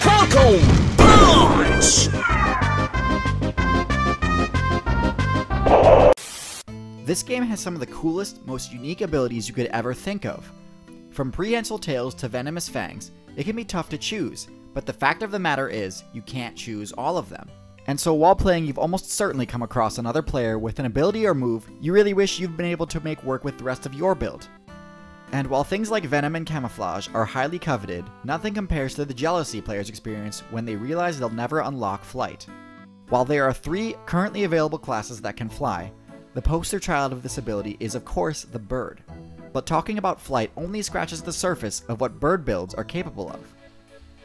Coco Punch! This game has some of the coolest, most unique abilities you could ever think of. From prehensile tails to venomous fangs, it can be tough to choose, but the fact of the matter is, you can't choose all of them. And so while playing, you've almost certainly come across another player with an ability or move you really wish you've been able to make work with the rest of your build. And while things like venom and camouflage are highly coveted, nothing compares to the jealousy players experience when they realize they'll never unlock flight. While there are 3 currently available classes that can fly, the poster child of this ability is of course the bird. But talking about flight only scratches the surface of what bird builds are capable of.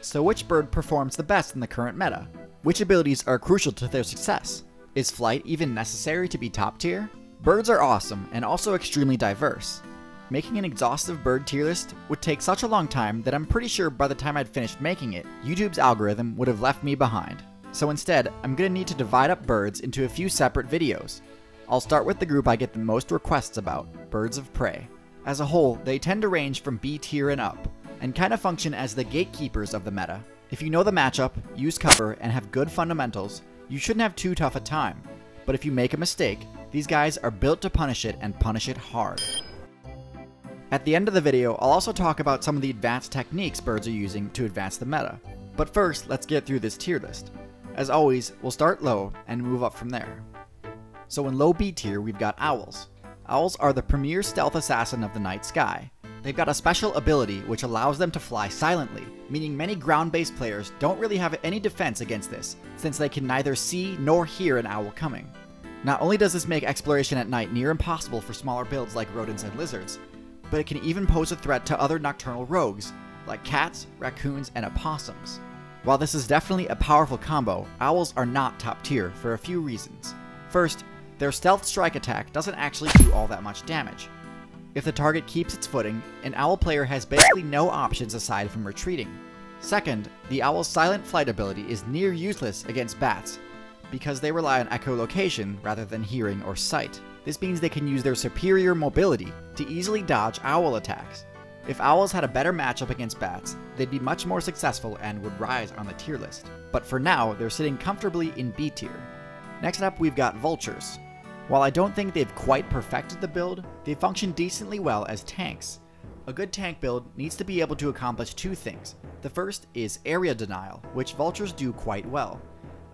So which bird performs the best in the current meta? Which abilities are crucial to their success? Is flight even necessary to be top tier? Birds are awesome and also extremely diverse. Making an exhaustive bird tier list would take such a long time that I'm pretty sure by the time I'd finished making it, YouTube's algorithm would have left me behind. So instead, I'm gonna need to divide up birds into a few separate videos. I'll start with the group I get the most requests about, birds of prey. As a whole, they tend to range from B tier and up, and kind of function as the gatekeepers of the meta. If you know the matchup, use cover, and have good fundamentals, you shouldn't have too tough a time. But if you make a mistake, these guys are built to punish it and punish it hard. At the end of the video, I'll also talk about some of the advanced techniques birds are using to advance the meta. But first, let's get through this tier list. As always, we'll start low and move up from there. So in low B tier, we've got owls. Owls are the premier stealth assassin of the night sky. They've got a special ability which allows them to fly silently, meaning many ground-based players don't really have any defense against this, since they can neither see nor hear an owl coming. Not only does this make exploration at night near impossible for smaller builds like rodents and lizards, but it can even pose a threat to other nocturnal rogues, like cats, raccoons, and opossums. While this is definitely a powerful combo, owls are not top tier for a few reasons. First, their stealth strike attack doesn't actually do all that much damage. If the target keeps its footing, an owl player has basically no options aside from retreating. Second, the owl's silent flight ability is near useless against bats, because they rely on echolocation rather than hearing or sight. This means they can use their superior mobility to easily dodge owl attacks. If owls had a better matchup against bats, they'd be much more successful and would rise on the tier list. But for now, they're sitting comfortably in B tier. Next up, we've got vultures. While I don't think they've quite perfected the build, they function decently well as tanks. A good tank build needs to be able to accomplish 2 things. The first is area denial, which vultures do quite well.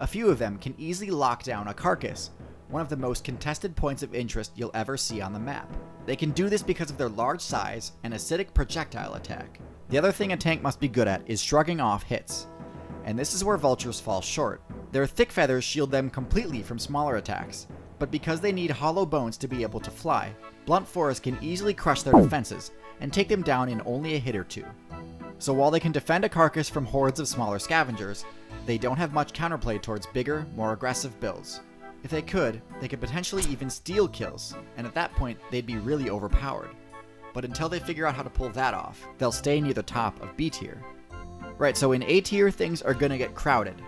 A few of them can easily lock down a carcass, one of the most contested points of interest you'll ever see on the map. They can do this because of their large size and acidic projectile attack. The other thing a tank must be good at is shrugging off hits. And this is where vultures fall short. Their thick feathers shield them completely from smaller attacks. But because they need hollow bones to be able to fly, blunt force can easily crush their defenses and take them down in only a hit or 2. So while they can defend a carcass from hordes of smaller scavengers, they don't have much counterplay towards bigger, more aggressive builds. If they could potentially even steal kills, and at that point they'd be really overpowered. But until they figure out how to pull that off, they'll stay near the top of B tier. Right, so in A tier things are gonna get crowded.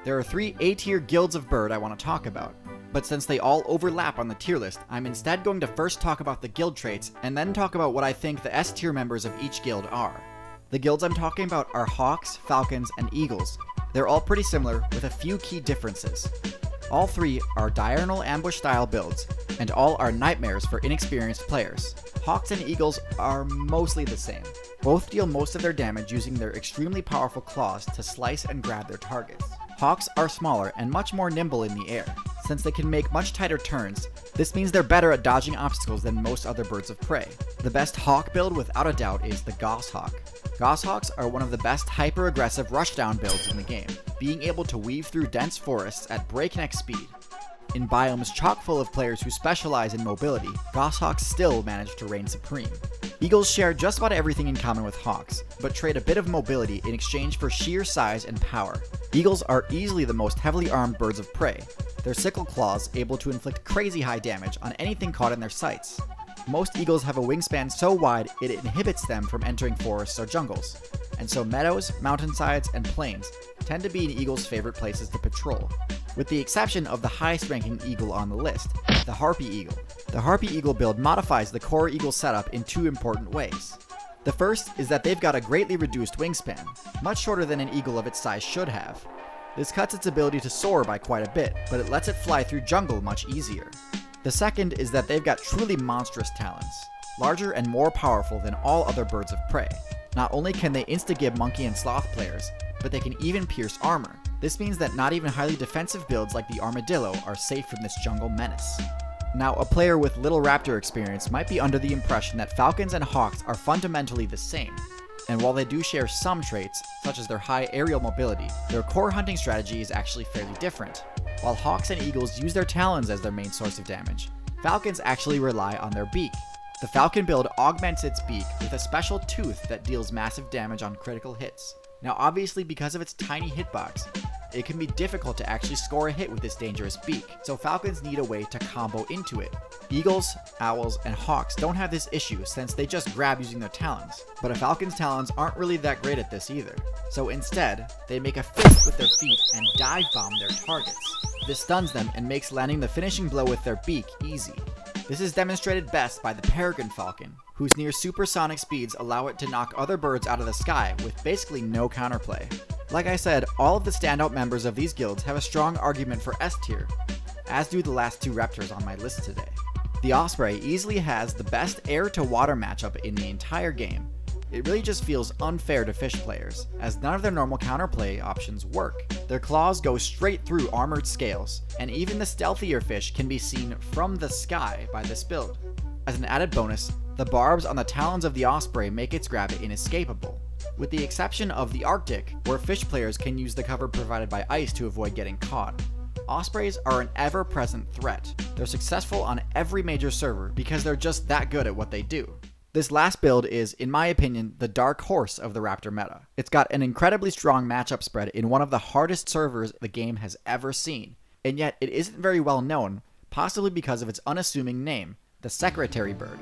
There are 3 A tier guilds of bird I want to talk about. But since they all overlap on the tier list, I'm instead going to first talk about the guild traits, and then talk about what I think the S tier members of each guild are. The guilds I'm talking about are hawks, falcons, and eagles. They're all pretty similar, with a few key differences. All 3 are diurnal ambush style builds, and all are nightmares for inexperienced players. Hawks and eagles are mostly the same. Both deal most of their damage using their extremely powerful claws to slice and grab their targets. Hawks are smaller and much more nimble in the air. Since they can make much tighter turns, this means they're better at dodging obstacles than most other birds of prey. The best hawk build without a doubt is the Goshawk. Goshawks are one of the best hyper-aggressive rushdown builds in the game, being able to weave through dense forests at breakneck speed. In biomes chock full of players who specialize in mobility, Goshawks still manage to reign supreme. Eagles share just about everything in common with hawks, but trade a bit of mobility in exchange for sheer size and power. Eagles are easily the most heavily armed birds of prey, their sickle claws able to inflict crazy high damage on anything caught in their sights. Most eagles have a wingspan so wide it inhibits them from entering forests or jungles, and so meadows, mountainsides, and plains tend to be an eagle's favorite places to patrol, with the exception of the highest ranking eagle on the list, the Harpy Eagle. The Harpy Eagle build modifies the core eagle setup in 2 important ways. The first is that they've got a greatly reduced wingspan, much shorter than an eagle of its size should have. This cuts its ability to soar by quite a bit, but it lets it fly through jungle much easier. The second is that they've got truly monstrous talons, larger and more powerful than all other birds of prey. Not only can they insta-gib monkey and sloth players, but they can even pierce armor. This means that not even highly defensive builds like the armadillo are safe from this jungle menace. Now, a player with little raptor experience might be under the impression that falcons and hawks are fundamentally the same. And while they do share some traits, such as their high aerial mobility, their core hunting strategy is actually fairly different. While hawks and eagles use their talons as their main source of damage, falcons actually rely on their beak. The falcon build augments its beak with a special tooth that deals massive damage on critical hits. Now obviously, because of its tiny hitbox, it can be difficult to actually score a hit with this dangerous beak, so falcons need a way to combo into it. Eagles, owls, and hawks don't have this issue since they just grab using their talons, but a falcon's talons aren't really that great at this either. So instead, they make a fist with their feet and dive bomb their targets. This stuns them and makes landing the finishing blow with their beak easy. This is demonstrated best by the peregrine falcon, whose near supersonic speeds allow it to knock other birds out of the sky with basically no counterplay. Like I said, all of the standout members of these guilds have a strong argument for S tier, as do the last two raptors on my list today. The Osprey easily has the best air-to-water matchup in the entire game. It really just feels unfair to fish players, as none of their normal counterplay options work. Their claws go straight through armored scales, and even the stealthier fish can be seen from the sky by this build. As an added bonus, the barbs on the talons of the Osprey make its grab inescapable, with the exception of the Arctic, where fish players can use the cover provided by ice to avoid getting caught. Ospreys are an ever-present threat. They're successful on every major server because they're just that good at what they do. This last build is, in my opinion, the dark horse of the Raptor meta. It's got an incredibly strong matchup spread in one of the hardest servers the game has ever seen, and yet it isn't very well known, possibly because of its unassuming name, the Secretary Bird.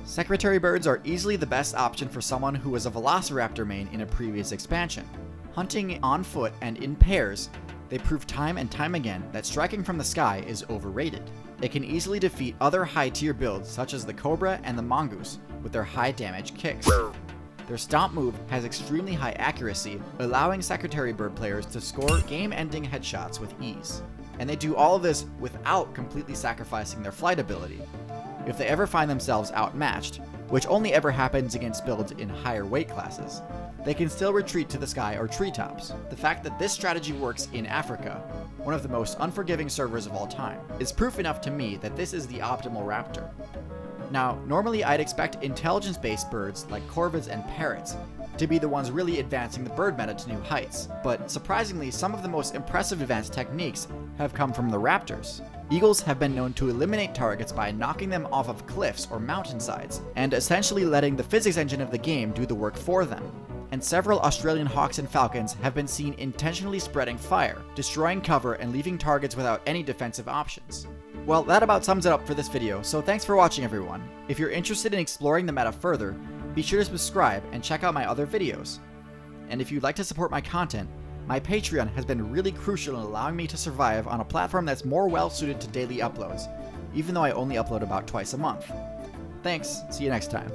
Secretary birds are easily the best option for someone who was a Velociraptor main in a previous expansion. Hunting on foot and in pairs, they prove time and time again that striking from the sky is overrated. It can easily defeat other high-tier builds such as the Cobra and the Mongoose with their high-damage kicks. Their stomp move has extremely high accuracy, allowing Secretary Bird players to score game-ending headshots with ease. And they do all of this without completely sacrificing their flight ability. If they ever find themselves outmatched, which only ever happens against builds in higher weight classes, they can still retreat to the sky or treetops. The fact that this strategy works in Africa, one of the most unforgiving servers of all time, is proof enough to me that this is the optimal raptor. Now, normally I'd expect intelligence-based birds like corvids and parrots to be the ones really advancing the bird meta to new heights, but surprisingly, some of the most impressive advanced techniques have come from the raptors. Eagles have been known to eliminate targets by knocking them off of cliffs or mountainsides, and essentially letting the physics engine of the game do the work for them. And several Australian hawks and falcons have been seen intentionally spreading fire, destroying cover and leaving targets without any defensive options. Well, that about sums it up for this video, so thanks for watching everyone. If you're interested in exploring the meta further, be sure to subscribe and check out my other videos. And if you'd like to support my content, my Patreon has been really crucial in allowing me to survive on a platform that's more well suited to daily uploads, even though I only upload about twice a month. Thanks, see you next time.